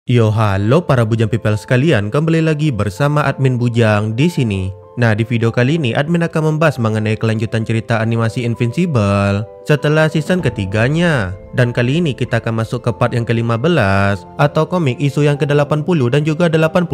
Yo, halo para Bujang People sekalian, kembali lagi bersama admin Bujang di sini. Nah, di video kali ini admin akan membahas mengenai kelanjutan cerita animasi Invincible setelah season ketiganya. Dan kali ini kita akan masuk ke part yang ke-15 atau komik isu yang ke-80 dan juga 81.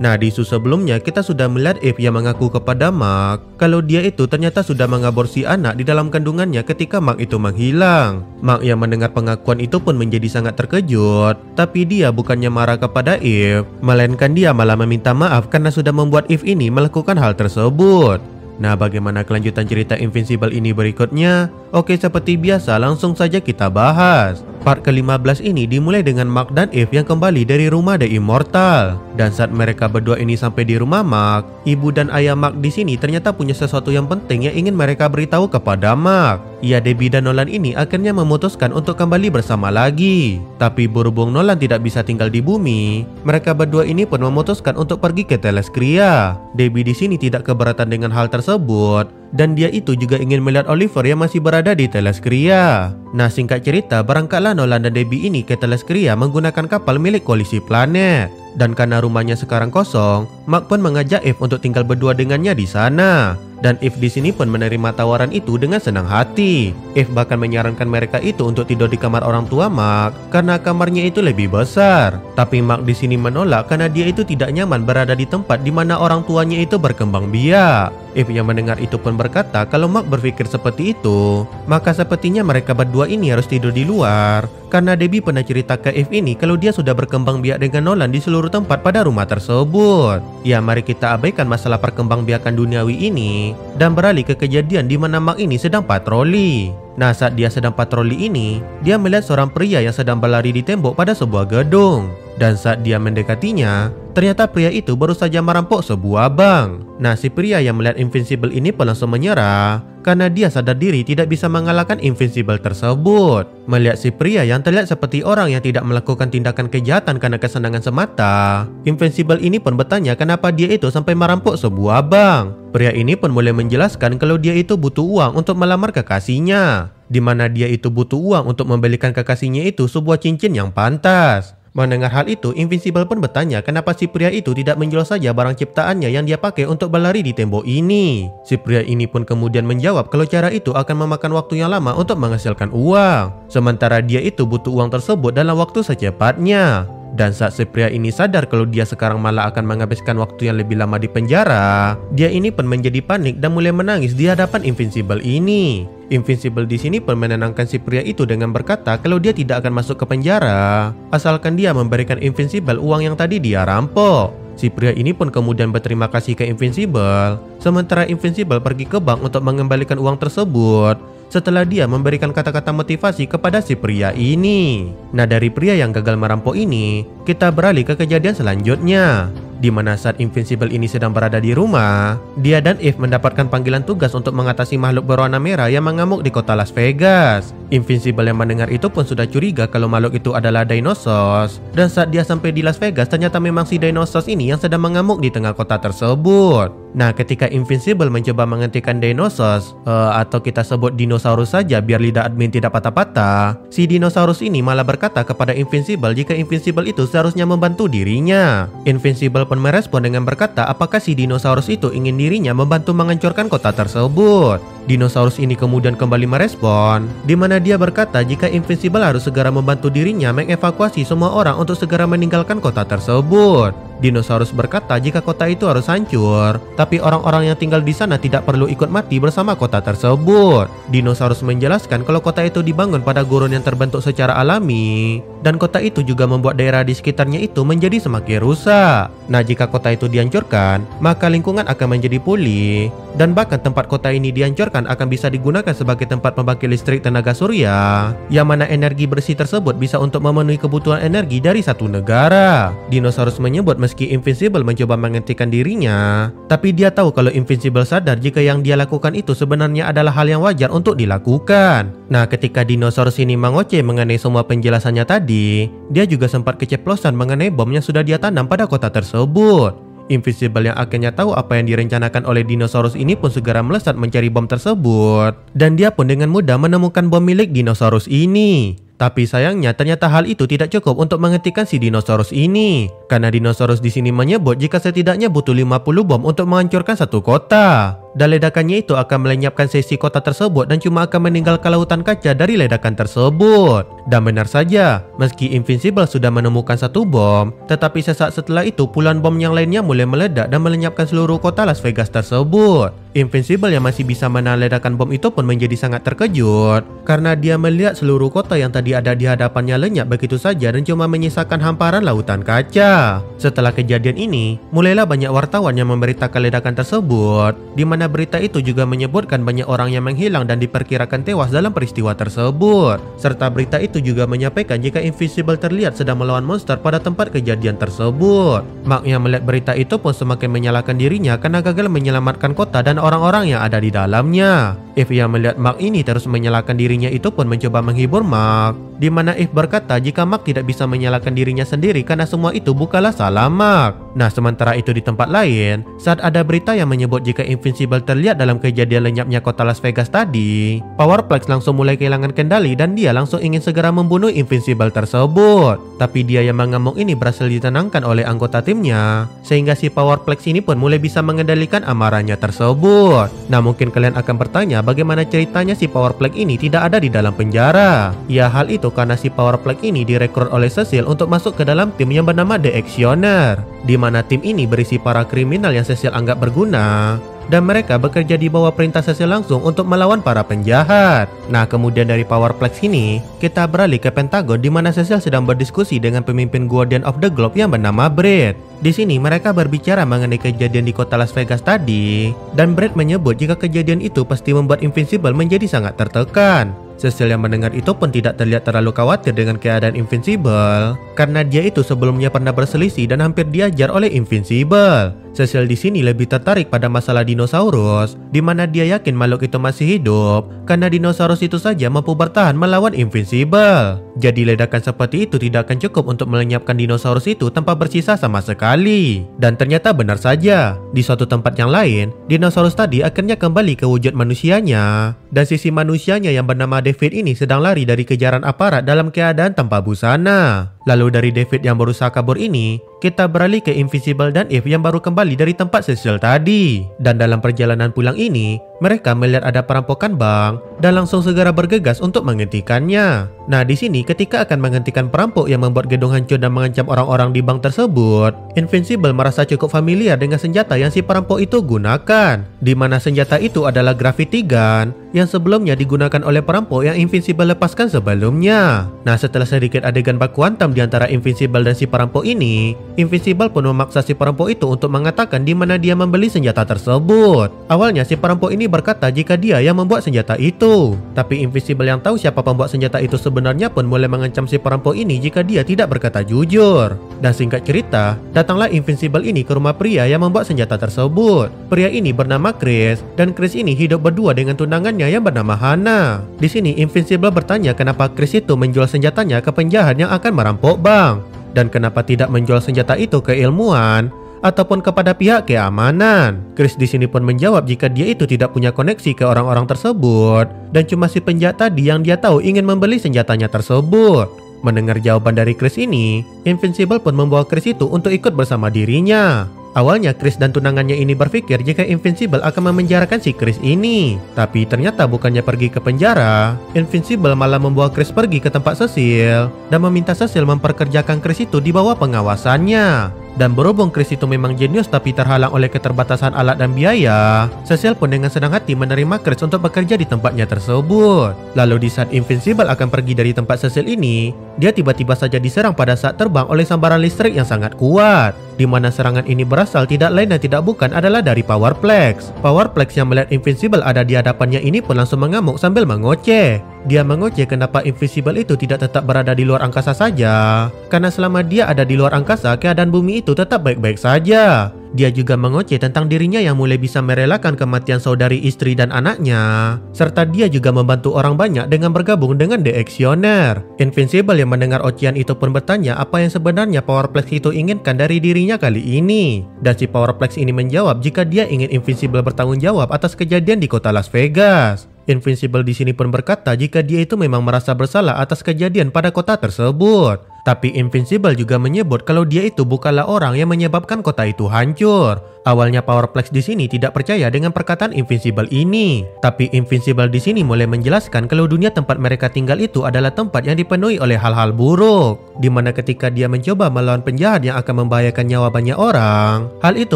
Nah, di isu sebelumnya kita sudah melihat Eve yang mengaku kepada Mark kalau dia itu ternyata sudah mengaborsi anak di dalam kandungannya ketika Mark itu menghilang. Mark yang mendengar pengakuan itu pun menjadi sangat terkejut, tapi dia bukannya marah kepada Eve, melainkan dia malah meminta maaf karena sudah membuat Eve ini melakukan hal tersebut. Nah, bagaimana kelanjutan cerita Invincible ini berikutnya? Oke, seperti biasa langsung saja kita bahas. Part ke-15 ini dimulai dengan Mark dan Eve yang kembali dari rumah The Immortal. Dan saat mereka berdua ini sampai di rumah Mark, ibu dan ayah Mark di sini ternyata punya sesuatu yang penting yang ingin mereka beritahu kepada Mark. Ya, Debbie dan Nolan ini akhirnya memutuskan untuk kembali bersama lagi. Tapi berhubung Nolan tidak bisa tinggal di bumi, mereka berdua ini pun memutuskan untuk pergi ke Teleskria. Debbie di sini tidak keberatan dengan hal tersebut, dan dia itu juga ingin melihat Oliver yang masih berada di Teleskria. Nah, singkat cerita, berangkatlah Nolan dan Debbie ini ke Teleskria menggunakan kapal milik koalisi planet. Dan karena rumahnya sekarang kosong, Mark pun mengajak Eve untuk tinggal berdua dengannya di sana. Dan Eve di sini pun menerima tawaran itu dengan senang hati. Eve bahkan menyarankan mereka itu untuk tidur di kamar orang tua Mark karena kamarnya itu lebih besar. Tapi Mark di sini menolak karena dia itu tidak nyaman berada di tempat di mana orang tuanya itu berkembang biak. Eve yang mendengar itu pun berkata kalau Mark berpikir seperti itu, maka sepertinya mereka berdua ini harus tidur di luar. Karena Debbie pernah cerita ke Eve ini kalau dia sudah berkembang biak dengan Nolan di seluruh tempat pada rumah tersebut. Ya, mari kita abaikan masalah perkembangbiakan duniawi ini dan beralih ke kejadian di mana Mark ini sedang patroli. Nah, saat dia sedang patroli ini, dia melihat seorang pria yang sedang berlari di tembok pada sebuah gedung. Dan saat dia mendekatinya, ternyata pria itu baru saja merampok sebuah bank. Nah, si pria yang melihat Invincible ini pun langsung menyerah karena dia sadar diri tidak bisa mengalahkan Invincible tersebut. Melihat si pria yang terlihat seperti orang yang tidak melakukan tindakan kejahatan karena kesenangan semata, Invincible ini pun bertanya kenapa dia itu sampai merampok sebuah bank. Pria ini pun mulai menjelaskan kalau dia itu butuh uang untuk melamar kekasihnya, di mana dia itu butuh uang untuk membelikan kekasihnya itu sebuah cincin yang pantas. Mendengar hal itu, Invincible pun bertanya kenapa si pria itu tidak menjual saja barang ciptaannya yang dia pakai untuk berlari di tembok ini. Si pria ini pun kemudian menjawab kalau cara itu akan memakan waktu yang lama untuk menghasilkan uang, sementara dia itu butuh uang tersebut dalam waktu secepatnya. Dan saat si pria ini sadar kalau dia sekarang malah akan menghabiskan waktu yang lebih lama di penjara, dia ini pun menjadi panik dan mulai menangis di hadapan Invincible ini. Invincible di sini pun menenangkan si pria itu dengan berkata kalau dia tidak akan masuk ke penjara asalkan dia memberikan Invincible uang yang tadi dia rampok. Si pria ini pun kemudian berterima kasih ke Invincible, sementara Invincible pergi ke bank untuk mengembalikan uang tersebut setelah dia memberikan kata-kata motivasi kepada si pria ini. Nah, dari pria yang gagal merampok ini, kita beralih ke kejadian selanjutnya, di mana saat Invincible ini sedang berada di rumah, dia dan Eve mendapatkan panggilan tugas untuk mengatasi makhluk berwarna merah yang mengamuk di kota Las Vegas. Invincible yang mendengar itu pun sudah curiga kalau makhluk itu adalah Dinosaurus, dan saat dia sampai di Las Vegas ternyata memang si Dinosaurus ini yang sedang mengamuk di tengah kota tersebut. Nah, ketika Invincible mencoba menghentikan Dinosaurus, atau kita sebut dinosaurus saja biar lidah admin tidak patah-patah, si dinosaurus ini malah berkata kepada Invincible jika Invincible itu seharusnya membantu dirinya. Invincible pun merespon dengan berkata apakah si dinosaurus itu ingin dirinya membantu menghancurkan kota tersebut. Dinosaurus ini kemudian kembali merespon, di mana dia berkata jika Invincible harus segera membantu dirinya mengevakuasi semua orang untuk segera meninggalkan kota tersebut. Dinosaurus berkata jika kota itu harus hancur, tapi orang-orang yang tinggal di sana tidak perlu ikut mati bersama kota tersebut. Dinosaurus menjelaskan kalau kota itu dibangun pada gurun yang terbentuk secara alami, dan kota itu juga membuat daerah di sekitarnya itu menjadi semakin rusak. Nah, jika kota itu dihancurkan, maka lingkungan akan menjadi pulih, dan bahkan tempat kota ini dihancurkan akan bisa digunakan sebagai tempat pembangkit listrik tenaga surya, yang mana energi bersih tersebut bisa untuk memenuhi kebutuhan energi dari satu negara. Dinosaurus menyebut meski Invincible mencoba menghentikan dirinya, tapi dia tahu kalau Invincible sadar jika yang dia lakukan itu sebenarnya adalah hal yang wajar untuk dilakukan. Nah, ketika dinosaurus ini mengoceh mengenai semua penjelasannya tadi, dia juga sempat keceplosan mengenai bom yang sudah dia tanam pada kota tersebut. Invincible yang akhirnya tahu apa yang direncanakan oleh dinosaurus ini pun segera melesat mencari bom tersebut, dan dia pun dengan mudah menemukan bom milik dinosaurus ini. Tapi sayangnya ternyata hal itu tidak cukup untuk menghentikan si dinosaurus ini. Karena dinosaurus di sini menyebut jika setidaknya butuh 50 bom untuk menghancurkan satu kota. Dan ledakannya itu akan melenyapkan sesi kota tersebut dan cuma akan meninggalkan lautan kaca dari ledakan tersebut. Dan benar saja, meski Invincible sudah menemukan satu bom, tetapi sesaat setelah itu puluhan bom yang lainnya mulai meledak dan melenyapkan seluruh kota Las Vegas tersebut. Invincible yang masih bisa menahan ledakan bom itu pun menjadi sangat terkejut karena dia melihat seluruh kota yang tadi ada di hadapannya lenyap begitu saja dan cuma menyisakan hamparan lautan kaca. Setelah kejadian ini, mulailah banyak wartawan yang memberitakan ledakan tersebut, di mana berita itu juga menyebutkan banyak orang yang menghilang dan diperkirakan tewas dalam peristiwa tersebut. Serta berita itu juga menyampaikan jika Invincible terlihat sedang melawan monster pada tempat kejadian tersebut. Mark yang melihat berita itu pun semakin menyalahkan dirinya karena gagal menyelamatkan kota dan orang-orang yang ada di dalamnya. Eve yang melihat Mark ini terus menyalahkan dirinya itu pun mencoba menghibur Mark, di mana Eve berkata jika Mark tidak bisa menyalahkan dirinya sendiri karena semua itu bukanlah salah Mark. Nah, sementara itu di tempat lain, saat ada berita yang menyebut jika Invincible terlihat dalam kejadian lenyapnya kota Las Vegas tadi, Powerplex langsung mulai kehilangan kendali dan dia langsung ingin segera membunuh Invincible tersebut. Tapi dia yang mengamuk ini berhasil ditenangkan oleh anggota timnya, sehingga si Powerplex ini pun mulai bisa mengendalikan amarahnya tersebut. Nah, mungkin kalian akan bertanya bagaimana ceritanya si Powerplex ini tidak ada di dalam penjara. Ya, hal itu karena si Powerplex ini direkrut oleh Cecil untuk masuk ke dalam tim yang bernama The Actioner, di mana tim ini berisi para kriminal yang Cecil anggap berguna, dan mereka bekerja di bawah perintah Cecil langsung untuk melawan para penjahat. Nah, kemudian dari Powerplex ini, kita beralih ke Pentagon di mana Cecil sedang berdiskusi dengan pemimpin Guardian of the Globe yang bernama Brett. Di sini mereka berbicara mengenai kejadian di kota Las Vegas tadi, dan Brett menyebut jika kejadian itu pasti membuat Invincible menjadi sangat tertekan. Cecil yang mendengar itu pun tidak terlihat terlalu khawatir dengan keadaan Invincible karena dia itu sebelumnya pernah berselisih dan hampir diajar oleh Invincible. Cecil di sini lebih tertarik pada masalah dinosaurus, di mana dia yakin makhluk itu masih hidup karena dinosaurus itu saja mampu bertahan melawan Invincible. Jadi ledakan seperti itu tidak akan cukup untuk melenyapkan dinosaurus itu tanpa bersisa sama sekali. Dan ternyata benar saja, di suatu tempat yang lain, dinosaurus tadi akhirnya kembali ke wujud manusianya, dan sisi manusianya yang bernama David ini sedang lari dari kejaran aparat dalam keadaan tanpa busana. Lalu dari David yang berusaha kabur ini, kita beralih ke Invincible dan Eve yang baru kembali dari tempat Cecil tadi. Dan dalam perjalanan pulang ini, mereka melihat ada perampokan bank dan langsung segera bergegas untuk menghentikannya. Nah, di sini ketika akan menghentikan perampok yang membuat gedung hancur dan mengancam orang-orang di bank tersebut, Invincible merasa cukup familiar dengan senjata yang si perampok itu gunakan, di mana senjata itu adalah gravity gun yang sebelumnya digunakan oleh perampok yang Invincible lepaskan sebelumnya. Nah, setelah sedikit adegan baku hantam di antara Invincible dan si perampok ini, Invincible pun memaksa si perampok itu untuk mengatakan di mana dia membeli senjata tersebut. Awalnya si perampok ini berkata jika dia yang membuat senjata itu, tapi Invincible yang tahu siapa pembuat senjata itu sebenarnya pun mulai mengancam si perampok ini jika dia tidak berkata jujur. Dan singkat cerita, datanglah Invincible ini ke rumah pria yang membuat senjata tersebut. Pria ini bernama Chris, dan Chris ini hidup berdua dengan tunangannya yang bernama Hannah. Di sini Invincible bertanya kenapa Chris itu menjual senjatanya ke penjahat yang akan merampok bank, dan kenapa tidak menjual senjata itu ke ilmuwan ataupun kepada pihak keamanan. Chris di sini pun menjawab jika dia itu tidak punya koneksi ke orang-orang tersebut dan cuma si penjahat tadi yang dia tahu ingin membeli senjatanya tersebut. Mendengar jawaban dari Chris ini, Invincible pun membawa Chris itu untuk ikut bersama dirinya. Awalnya Chris dan tunangannya ini berpikir jika Invincible akan memenjarakan si Chris ini, tapi ternyata bukannya pergi ke penjara, Invincible malah membawa Chris pergi ke tempat Cecil dan meminta Cecil memperkerjakan Chris itu di bawah pengawasannya. Dan berhubung Chris itu memang jenius tapi terhalang oleh keterbatasan alat dan biaya, Cecil pun dengan senang hati menerima Chris untuk bekerja di tempatnya tersebut. Lalu di saat Invincible akan pergi dari tempat Cecil ini, dia tiba-tiba saja diserang pada saat terbang oleh sambaran listrik yang sangat kuat, di mana serangan ini berasal tidak lain dan tidak bukan adalah dari Powerplex. Powerplex yang melihat Invincible ada di hadapannya ini pun langsung mengamuk sambil mengoceh. Dia mengoceh kenapa Invincible itu tidak tetap berada di luar angkasa saja, karena selama dia ada di luar angkasa, keadaan bumi itu tetap baik-baik saja. Dia juga mengoceh tentang dirinya yang mulai bisa merelakan kematian saudari, istri, dan anaknya, serta dia juga membantu orang banyak dengan bergabung dengan The Actioner. Invincible yang mendengar ocehan itu pun bertanya apa yang sebenarnya Powerplex itu inginkan dari dirinya kali ini. Dan si Powerplex ini menjawab jika dia ingin Invincible bertanggung jawab atas kejadian di kota Las Vegas. Invincible di sini pun berkata jika dia itu memang merasa bersalah atas kejadian pada kota tersebut. Tapi Invincible juga menyebut kalau dia itu bukanlah orang yang menyebabkan kota itu hancur. Awalnya Powerplex di sini tidak percaya dengan perkataan Invincible ini. Tapi Invincible di sini mulai menjelaskan kalau dunia tempat mereka tinggal itu adalah tempat yang dipenuhi oleh hal-hal buruk. Dimana ketika dia mencoba melawan penjahat yang akan membahayakan nyawa banyak orang, hal itu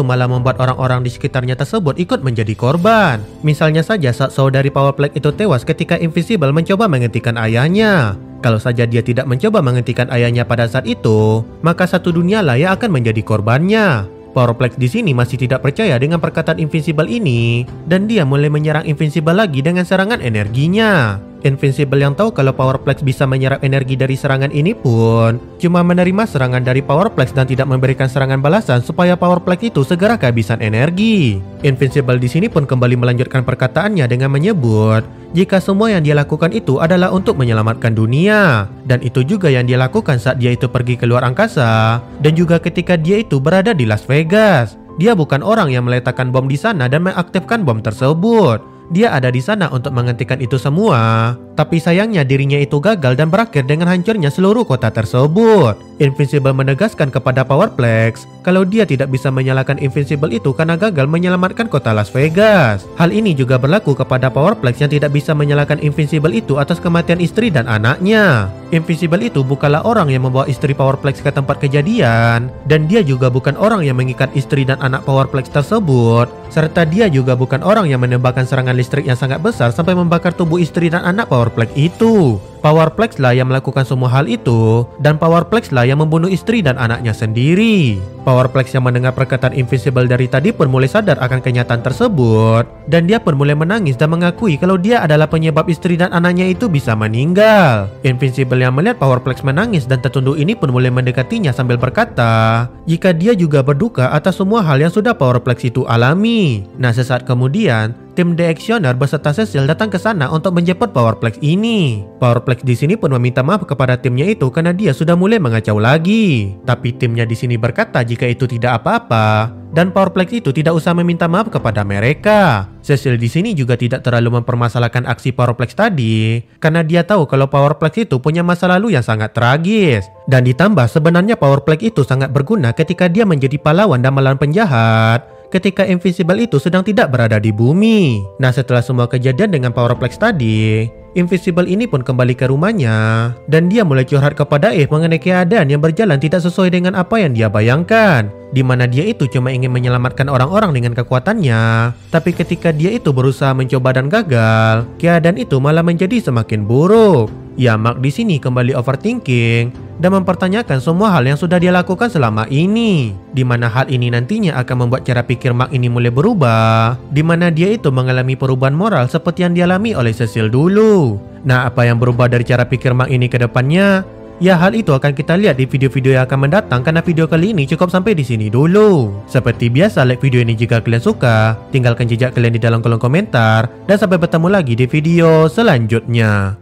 malah membuat orang-orang di sekitarnya tersebut ikut menjadi korban. Misalnya saja saat saudari Powerplex itu tewas ketika Invincible mencoba menghentikan ayahnya. Kalau saja dia tidak mencoba menghentikan ayahnya pada saat itu, maka satu dunia lah yang akan menjadi korbannya. Powerplex di sini masih tidak percaya dengan perkataan Invincible ini, dan dia mulai menyerang Invincible lagi dengan serangan energinya. Invincible yang tahu kalau Powerplex bisa menyerap energi dari serangan ini pun cuma menerima serangan dari Powerplex dan tidak memberikan serangan balasan supaya Powerplex itu segera kehabisan energi. Invincible di sini pun kembali melanjutkan perkataannya dengan menyebut jika semua yang dia lakukan itu adalah untuk menyelamatkan dunia. Dan itu juga yang dia lakukan saat dia itu pergi ke luar angkasa dan juga ketika dia itu berada di Las Vegas. Dia bukan orang yang meletakkan bom di sana dan mengaktifkan bom tersebut. Dia ada di sana untuk menghentikan itu semua. Tapi sayangnya dirinya itu gagal dan berakhir dengan hancurnya seluruh kota tersebut. Invincible menegaskan kepada Powerplex kalau dia tidak bisa menyalahkan Invincible itu karena gagal menyelamatkan kota Las Vegas. Hal ini juga berlaku kepada Powerplex yang tidak bisa menyalahkan Invincible itu atas kematian istri dan anaknya. Invincible itu bukanlah orang yang membawa istri Powerplex ke tempat kejadian, dan dia juga bukan orang yang mengikat istri dan anak Powerplex tersebut, serta dia juga bukan orang yang menembakkan serangan listrik yang sangat besar sampai membakar tubuh istri dan anak Powerplex itu. Powerplex lah yang melakukan semua hal itu, dan Powerplex lah yang membunuh istri dan anaknya sendiri. Powerplex yang mendengar perkataan Invincible dari tadi pun mulai sadar akan kenyataan tersebut, dan dia pun mulai menangis dan mengakui kalau dia adalah penyebab istri dan anaknya itu bisa meninggal. Invincible yang melihat Powerplex menangis dan tertunduk ini pun mulai mendekatinya sambil berkata jika dia juga berduka atas semua hal yang sudah Powerplex itu alami. Nah, sesaat kemudian tim The Actioner beserta Cecil datang ke sana untuk menjemput Powerplex ini. Powerplex di sini pun meminta maaf kepada timnya itu karena dia sudah mulai mengacau lagi. Tapi timnya di sini berkata jika itu tidak apa-apa dan Powerplex itu tidak usah meminta maaf kepada mereka. Cecil di sini juga tidak terlalu mempermasalahkan aksi Powerplex tadi karena dia tahu kalau Powerplex itu punya masa lalu yang sangat tragis. Dan ditambah sebenarnya Powerplex itu sangat berguna ketika dia menjadi pahlawan dan melawan penjahat ketika Invincible itu sedang tidak berada di bumi. Nah, setelah semua kejadian dengan Powerplex tadi, Invincible ini pun kembali ke rumahnya dan dia mulai curhat kepada Eve mengenai keadaan yang berjalan tidak sesuai dengan apa yang dia bayangkan, di mana dia itu cuma ingin menyelamatkan orang-orang dengan kekuatannya. Tapi ketika dia itu berusaha mencoba dan gagal, keadaan itu malah menjadi semakin buruk. Ya, Mark di sini kembali overthinking dan mempertanyakan semua hal yang sudah dia lakukan selama ini, di mana hal ini nantinya akan membuat cara pikir Mark ini mulai berubah, di mana dia itu mengalami perubahan moral seperti yang dialami oleh Cecil dulu. Nah, apa yang berubah dari cara pikir Mark ini ke depannya? Ya, hal itu akan kita lihat di video-video yang akan mendatang karena video kali ini cukup sampai di sini dulu. Seperti biasa, like video ini jika kalian suka, tinggalkan jejak kalian di dalam kolom komentar, dan sampai bertemu lagi di video selanjutnya.